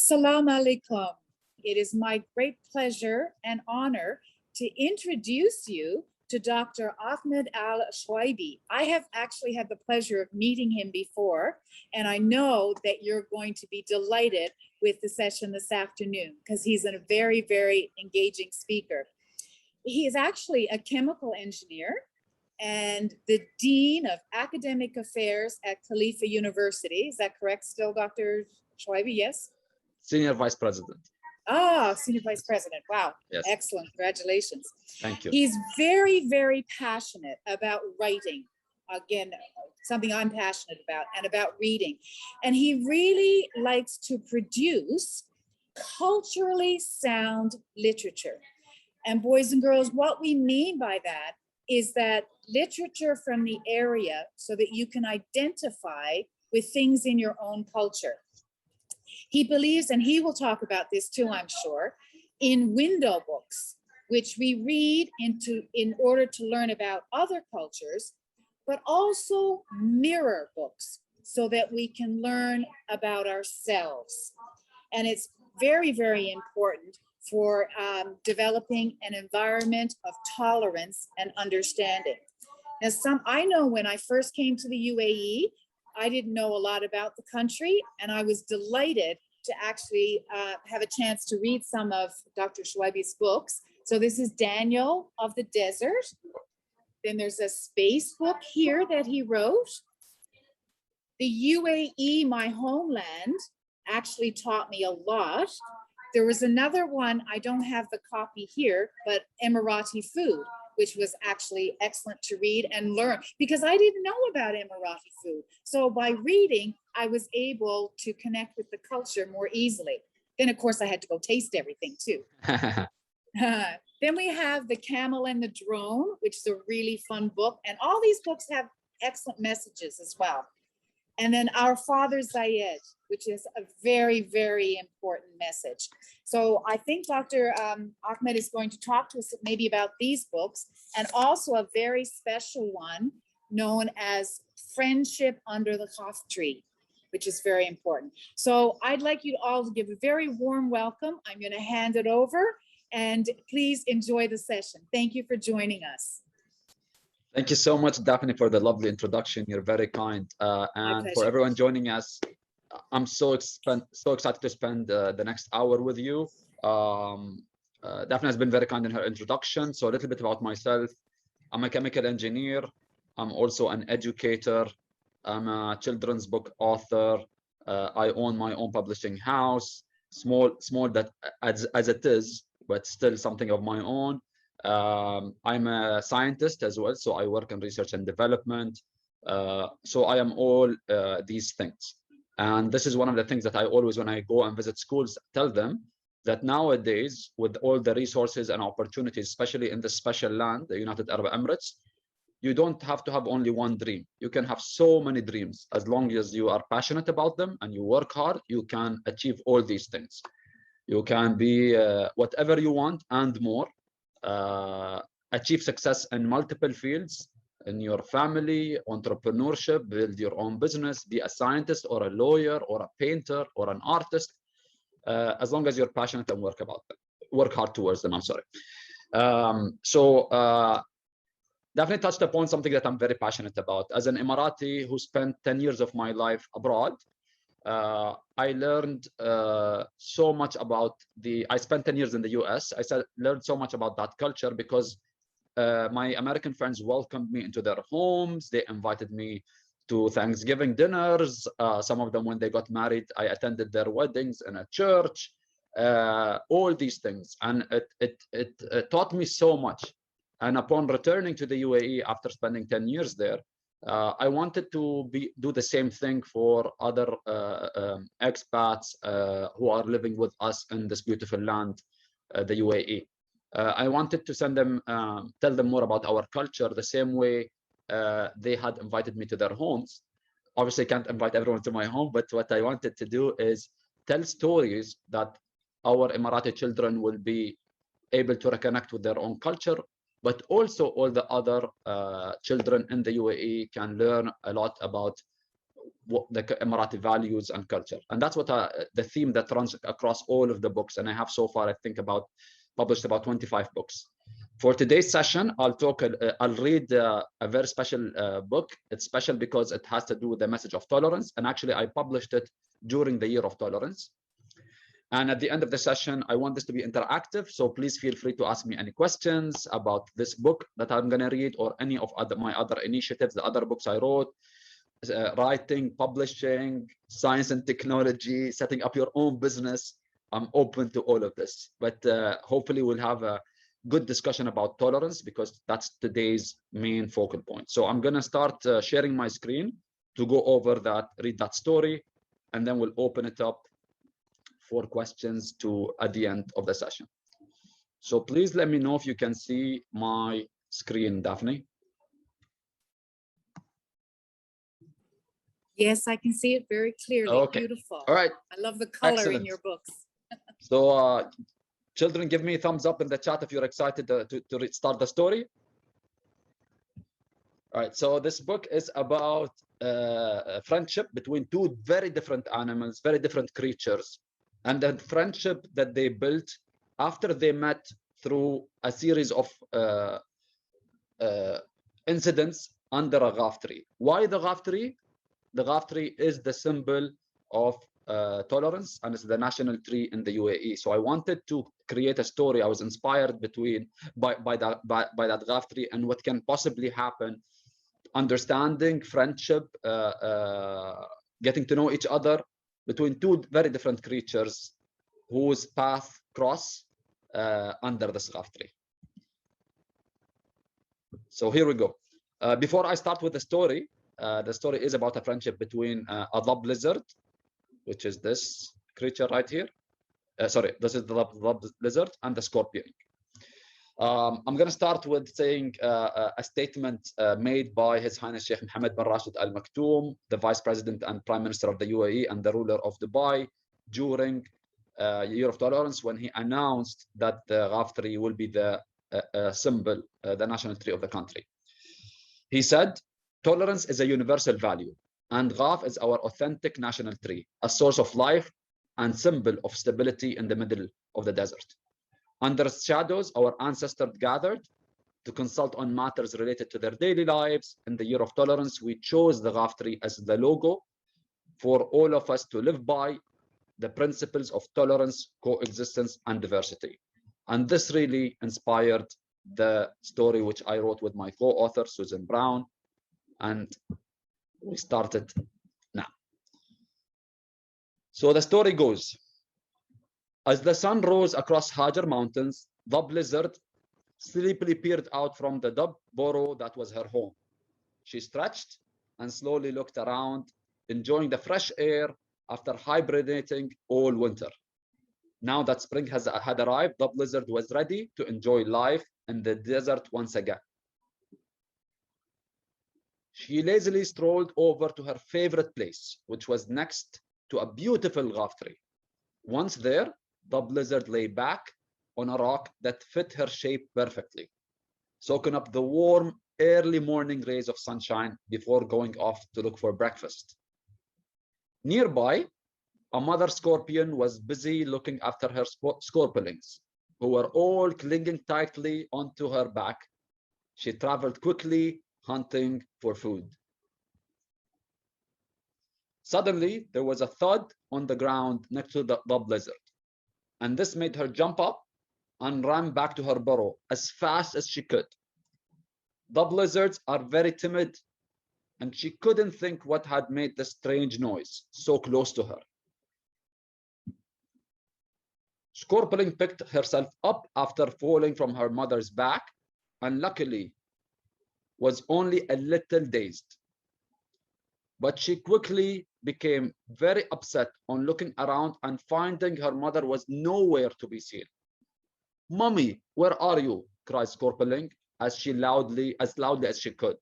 Assalamu alaikum. It is my great pleasure and honor to introduce you to Dr. Ahmed Al Shoaibi. I have actually had the pleasure of meeting him before, and I know that you're going to be delighted with the session this afternoon because he's a very, very engaging speaker. He is actually a chemical engineer and the Dean of Academic Affairs at Khalifa University. Is that correct still, Dr. Shoaibi? Yes? Senior Vice President. Ah, Senior Vice President. Wow. Yes. Excellent. Congratulations. Thank you. He's very, very passionate about writing. Again, something I'm passionate about, and about reading. And he really likes to produce culturally sound literature. And boys and girls, what we mean by that is that literature from the area so that you can identify with things in your own culture. He believes, and he will talk about this too, I'm sure, in window books, which we read in order to learn about other cultures, but also mirror books so that we can learn about ourselves. And it's very, very important for developing an environment of tolerance and understanding. Now, I know when I first came to the UAE, I didn't know a lot about the country, and I was delighted to actually have a chance to read some of Dr. Shoaibi's books. So this is Daniel of the Desert. Then there's a space book here that he wrote. The UAE, my homeland, actually taught me a lot. There was another one, I don't have the copy here, but Emirati food, which was actually excellent to read and learn because I didn't know about Emirati food. So by reading, I was able to connect with the culture more easily. Then of course I had to go taste everything too. Then we have The Camel and the Drone, which is a really fun book. And all these books have excellent messages as well. And then Our Father Zayed, which is a very, very important message. So I think Dr. Ahmed is going to talk to us maybe about these books, and also a very special one known as Friendship Under the Ghaf Tree, which is very important. So I'd like you all to give a very warm welcome. I'm going to hand it over, and please enjoy the session. Thank you for joining us. Thank you so much, Daphne, for the lovely introduction. You're very kind. And for everyone joining us, I'm so excited to spend the next hour with you. Daphne has been very kind in her introduction. So a little bit about myself. I'm a chemical engineer. I'm also an educator. I'm a children's book author. I own my own publishing house, small that as it is, but still something of my own. I'm a scientist as well, so I work in research and development. So I am all these things. And this is one of the things that I always, when I go and visit schools, tell them that nowadays, with all the resources and opportunities, especially in the special land, the United Arab Emirates, you don't have to have only one dream. You can have so many dreams. As long as you are passionate about them and you work hard, you can achieve all these things. You can be whatever you want and more. Achieve success in multiple fields, in your family, entrepreneurship, build your own business, be a scientist or a lawyer or a painter or an artist, as long as you're passionate and work hard towards them. I'm sorry. Definitely touched upon something that I'm very passionate about. As an Emirati who spent 10 years of my life abroad, I learned so much about I spent 10 years in the US. Learned so much about that culture because my American friends welcomed me into their homes. They invited me to Thanksgiving dinners. Some of them, when they got married, I attended their weddings in a church, all these things. And it taught me so much. And upon returning to the UAE after spending 10 years there, I wanted to do the same thing for other expats who are living with us in this beautiful land, the UAE. I wanted to tell them more about our culture the same way they had invited me to their homes. Obviously, I can't invite everyone to my home, but what I wanted to do is tell stories that our Emirati children will be able to reconnect with their own culture, but also all the other children in the UAE can learn a lot about the Emirati values and culture. And that's what the theme that runs across all of the books. And I have so far, I think, published about 25 books. For today's session, I'll read a very special book. It's special because it has to do with the message of tolerance. And actually, I published it during the Year of Tolerance. And at the end of the session, I want this to be interactive. So please feel free to ask me any questions about this book that I'm going to read, or any of my other initiatives, the other books I wrote, writing, publishing, science and technology, setting up your own business. I'm open to all of this. But hopefully we'll have a good discussion about tolerance, because that's today's main focal point. So I'm going to start sharing my screen to go over that, read that story, and then we'll open it up for questions at the end of the session. So please let me know if you can see my screen, Daphne. Yes, I can see it very clearly. Okay. Beautiful. All right. I love the color Excellent. in your books. So children, give me a thumbs up in the chat if you're excited to start the story. All right, so this book is about a friendship between two very different animals, very different creatures, and the friendship that they built after they met through a series of incidents under a Ghaf tree. Why the Ghaf tree? The Ghaf tree is the symbol of tolerance, and it's the national tree in the UAE. So I wanted to create a story. I was inspired by that Ghaf tree and what can possibly happen, understanding friendship, getting to know each other between two very different creatures whose path cross under this Ghaf tree. So here we go. Before I start with the story is about a friendship between a Dhub lizard, which is this creature right here. Sorry, this is the Dhub lizard, and the scorpion. I'm going to start with saying a statement made by His Highness Sheikh Mohammed bin Rashid Al Maktoum, the Vice President and Prime Minister of the UAE and the ruler of Dubai, during Year of Tolerance, when he announced that the Ghaf tree will be the symbol, the national tree of the country. He said, "Tolerance is a universal value, and Ghaf is our authentic national tree, a source of life and symbol of stability in the middle of the desert. Under its shadows, our ancestors gathered to consult on matters related to their daily lives. In the Year of Tolerance, we chose the Ghaf tree as the logo for all of us to live by, the principles of tolerance, coexistence, and diversity." And this really inspired the story which I wrote with my co-author, Susan Brown, and we started now. So the story goes, as the sun rose across Hajar Mountains, Dhub Lizard sleepily peered out from the Dhub burrow that was her home. She stretched and slowly looked around, enjoying the fresh air after hibernating all winter. Now that spring had arrived, Dhub Lizard was ready to enjoy life in the desert once again. She lazily strolled over to her favorite place, which was next to a beautiful Ghaf tree. Once there, Dhub Lizard lay back on a rock that fit her shape perfectly, soaking up the warm, early morning rays of sunshine before going off to look for breakfast. Nearby, a mother scorpion was busy looking after her scorplings, who were all clinging tightly onto her back. She traveled quickly, hunting for food. Suddenly, there was a thud on the ground next to the Dhub Lizard, and this made her jump up and ran back to her burrow as fast as she could. Dhub lizards are very timid, and she couldn't think what had made the strange noise so close to her. Scorpling picked herself up after falling from her mother's back, and luckily was only a little dazed. But she quickly became very upset on looking around and finding her mother was nowhere to be seen. "Mommy, where are you?" cried Scorpling as loudly as she could.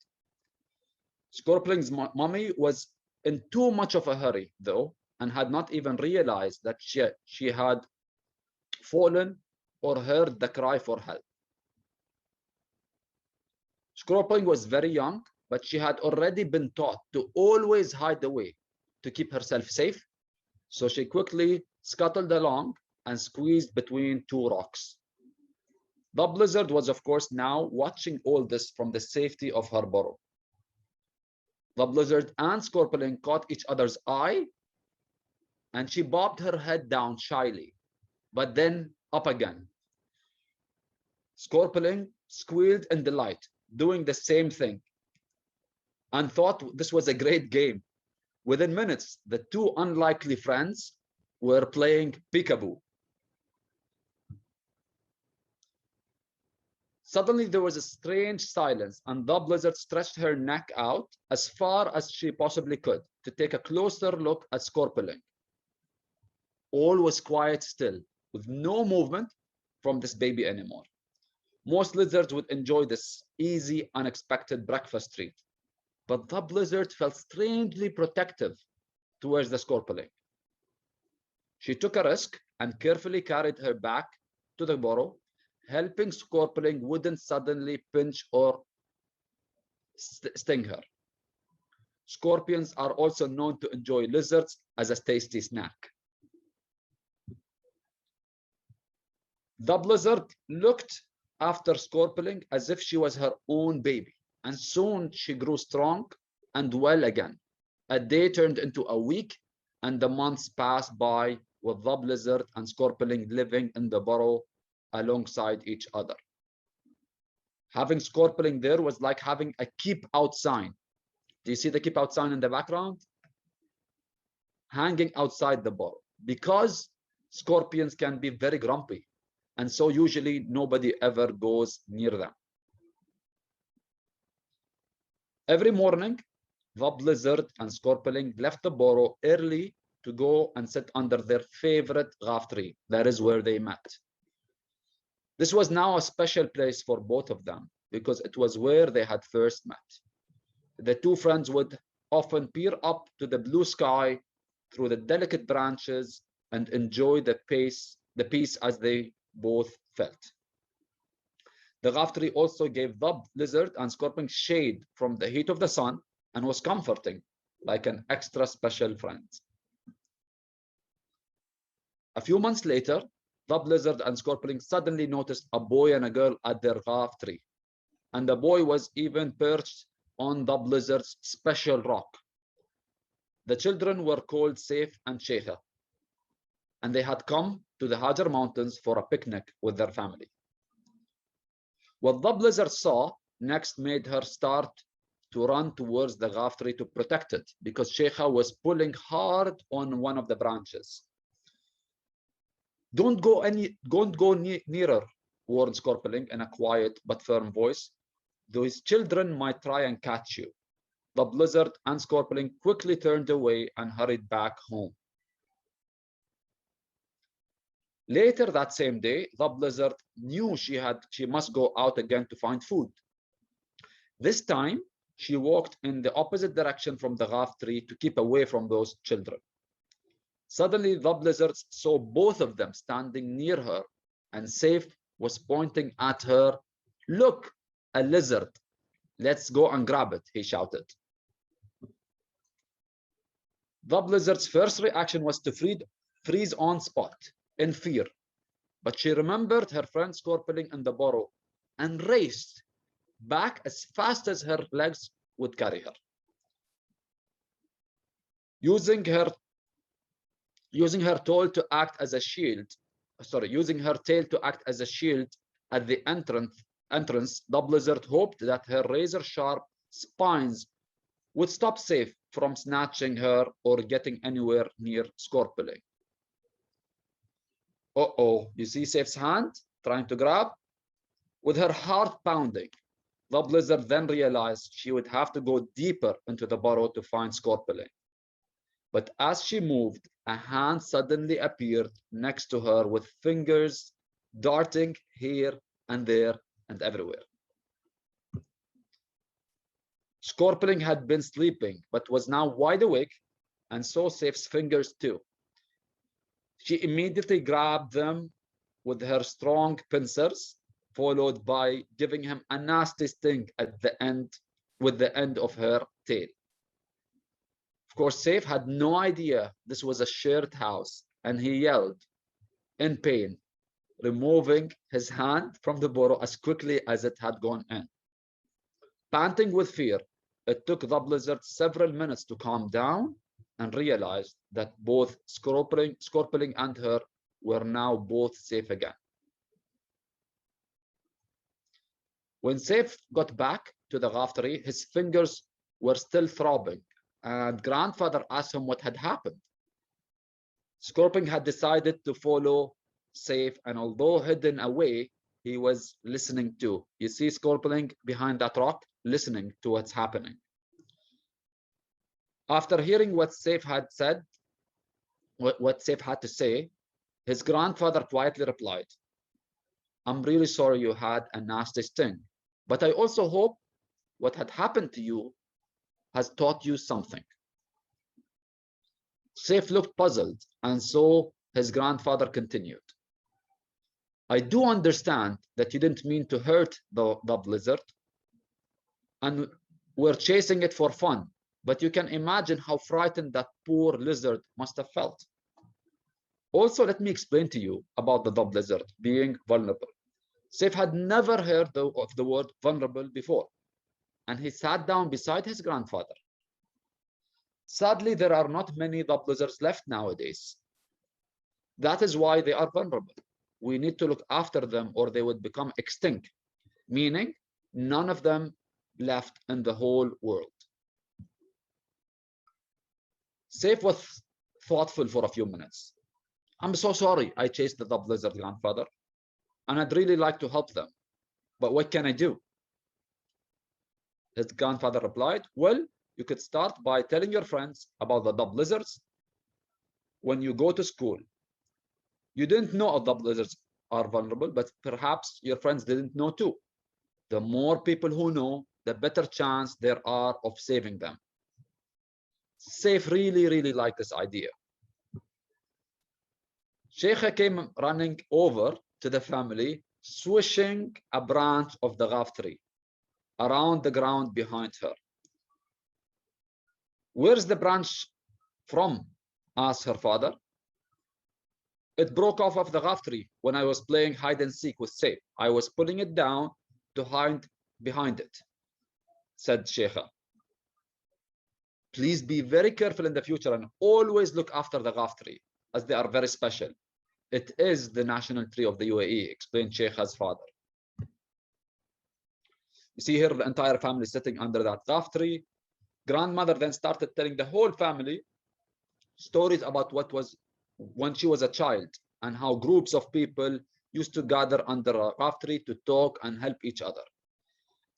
Scorpling's mommy was in too much of a hurry, though, and had not even realized that she had fallen or heard the cry for help. Scorpling was very young, but she had already been taught to always hide away to keep herself safe, so she quickly scuttled along and squeezed between two rocks. Dhub Lizard was, of course, now watching all this from the safety of her burrow. Dhub Lizard and Scorpling caught each other's eye, and she bobbed her head down shyly, but then up again. Scorpling squealed in delight, doing the same thing, and thought this was a great game. Within minutes, the two unlikely friends were playing peekaboo. Suddenly, there was a strange silence, and Dhub Lizard stretched her neck out as far as she possibly could to take a closer look at Scorpling. All was quiet still, with no movement from this baby anymore. Most lizards would enjoy this easy, unexpected breakfast treat, but Dhub Lizard felt strangely protective towards the Scorpling. She took a risk and carefully carried her back to the burrow, helping Scorpling wouldn't suddenly pinch or sting her. Scorpions are also known to enjoy lizards as a tasty snack. Dhub Lizard looked after Scorpling as if she was her own baby, and soon she grew strong and well again. A day turned into a week, and the months passed by with Dhub Lizard and Scorpling living in the burrow alongside each other. Having Scorpling there was like having a keep out sign. Do you see the keep out sign in the background? Hanging outside the burrow, because scorpions can be very grumpy, and so usually nobody ever goes near them. Every morning, Dhub Lizard and Scorpling left the burrow early to go and sit under their favorite Ghaf tree. That is where they met. This was now a special place for both of them because it was where they had first met. The two friends would often peer up to the blue sky through the delicate branches and enjoy the peace as they both felt. The Ghaf tree also gave Dhub Lizard and Scorpling shade from the heat of the sun and was comforting, like an extra special friend. A few months later, Dhub Lizard and Scorpling suddenly noticed a boy and a girl at their Ghaf tree, and the boy was even perched on Dhub Lizard's special rock. The children were called Saif and Sheikha, and they had come to the Hajar Mountains for a picnic with their family. What Dhub Lizard saw next made her start to run towards the Ghaf tree to protect it, because Sheikha was pulling hard on one of the branches. Don't go nearer, warned Scorpling in a quiet but firm voice. Those children might try and catch you. Dhub Lizard and Scorpling quickly turned away and hurried back home. Later that same day, Dhub Lizard knew she must go out again to find food. This time, she walked in the opposite direction from the Ghaf tree to keep away from those children. Suddenly, Dhub Lizard saw both of them standing near her, and Saif was pointing at her. "Look, a lizard. Let's go and grab it," he shouted. Dhub Lizard's first reaction was to freeze on spot in fear, but she remembered her friend Scorpling in the burrow and raced back as fast as her legs would carry her. Using her tail to act as a shield at the entrance, Dhub Lizard hoped that her razor-sharp spines would stop Saif from snatching her or getting anywhere near Scorpling. Uh-oh, you see Saif's hand trying to grab? With her heart pounding, Dhub Lizard then realized she would have to go deeper into the burrow to find Scorpling. But as she moved, a hand suddenly appeared next to her with fingers darting here and there and everywhere. Scorpling had been sleeping, but was now wide awake and saw Saif's fingers too. She immediately grabbed them with her strong pincers, followed by giving him a nasty sting at the end with the end of her tail. Of course, Saif had no idea this was a shared house, and he yelled in pain, removing his hand from the burrow as quickly as it had gone in. Panting with fear, it took Dhub Lizard several minutes to calm down and realize that both Scorpling and her were now both safe again. When Saif got back to the Ghaf tree, his fingers were still throbbing, and grandfather asked him what had happened. Scorpling had decided to follow Saif, and although hidden away, he was listening too. You see Scorpling behind that rock, listening to what's happening. After hearing what Saif had said, what Saif had to say, his grandfather quietly replied, "I'm really sorry you had a nasty sting, but I also hope what had happened to you has taught you something." Saif looked puzzled, and so his grandfather continued, "I do understand that you didn't mean to hurt the Dhub Lizard, and we're chasing it for fun, but you can imagine how frightened that poor lizard must have felt. Also, let me explain to you about the Dhub Lizard being vulnerable." Saif had never heard of the word vulnerable before, and he sat down beside his grandfather. Sadly, there are not many Dhub Lizards left nowadays. That is why they are vulnerable. We need to look after them or they would become extinct, meaning none of them left in the whole world. Saif was thoughtful for a few minutes. "I'm so sorry I chased the Dhub Lizard, grandfather, and I'd really like to help them, but what can I do?" His grandfather replied, "Well, you could start by telling your friends about the Dhub Lizards when you go to school. You didn't know Dhub Lizards are vulnerable, but perhaps your friends didn't know too. The more people who know, the better chance there are of saving them." Saif really liked this idea. Sheikha came running over to the family, swishing a branch of the Ghaf tree around the ground behind her. "Where's the branch from?" asked her father. "It broke off of the Ghaf tree when I was playing hide and seek with Saif. I was pulling it down to hide behind it," said Sheikha. "Please be very careful in the future and always look after the Ghaf tree, as they are very special. It is the national tree of the UAE," explained Sheikha's father. You see here the entire family sitting under that Ghaf tree. Grandmother then started telling the whole family stories about what was when she was a child and how groups of people used to gather under a Ghaf tree to talk and help each other.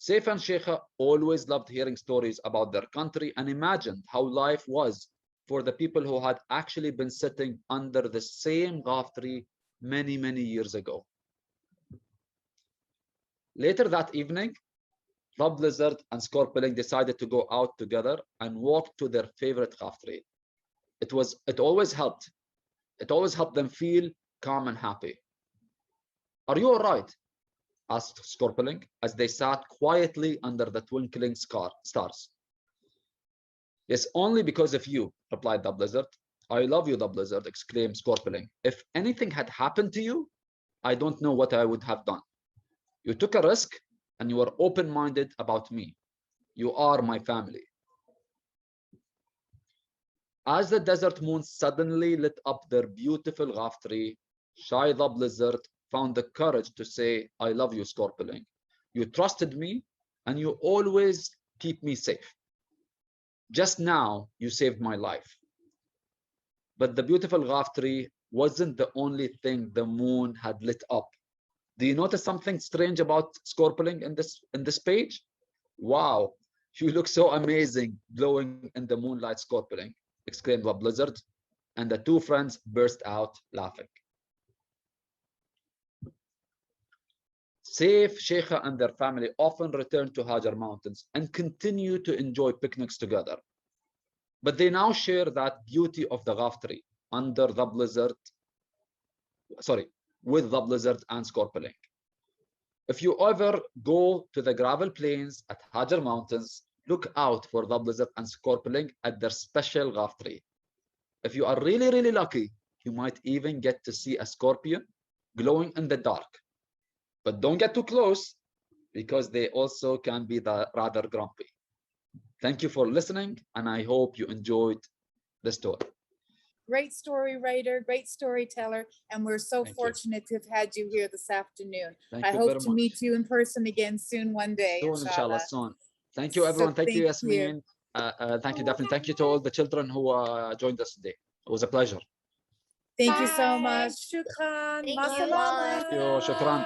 Saif and Sheikha always loved hearing stories about their country and imagined how life was for the people who had actually been sitting under the same Ghaf tree many years ago. Later that evening, Dhub Lizard and Scorpling decided to go out together and walk to their favorite Ghaf tree. It always helped. It always helped them feel calm and happy. "Are you all right?" asked Scorpling as they sat quietly under the twinkling stars. "Yes, only because of you," replied Dhub Lizard. "I love you, Dhub Lizard," exclaimed Scorpling. "If anything had happened to you, I don't know what I would have done. You took a risk and you were open-minded about me. You are my family." As the desert moon suddenly lit up their beautiful Ghaf tree, shy Dhub Lizard found the courage to say, "I love you, Scorpling. You trusted me and you always keep me safe. Just now, you saved my life." But the beautiful Ghaf tree wasn't the only thing the moon had lit up. Do you notice something strange about Scorpling in this page? "Wow, you look so amazing, glowing in the moonlight, Scorpling," exclaimed Dhub Lizard, and the two friends burst out laughing. Saif, Sheikha, and their family often return to Hajar Mountains and continue to enjoy picnics together. But they now share that beauty of the Ghaf tree with Dhub Lizard and Scorpling. If you ever go to the gravel plains at Hajar Mountains, look out for Dhub Lizard and Scorpling at their special Ghaf tree. If you are really, really lucky, you might even get to see a scorpion glowing in the dark. But don't get too close, because they also can be rather grumpy. Thank you for listening, and I hope you enjoyed the story. Great story writer, great storyteller, and we're so fortunate to have had you here this afternoon. I hope to meet you in person again soon one day. Soon, inshallah, soon. Thank you, everyone. Thank you, Yasmin. Thank you, Daphne. Thank you to all the children who joined us today. It was a pleasure. Thank you so much. Shukran. Thank you. Shukran.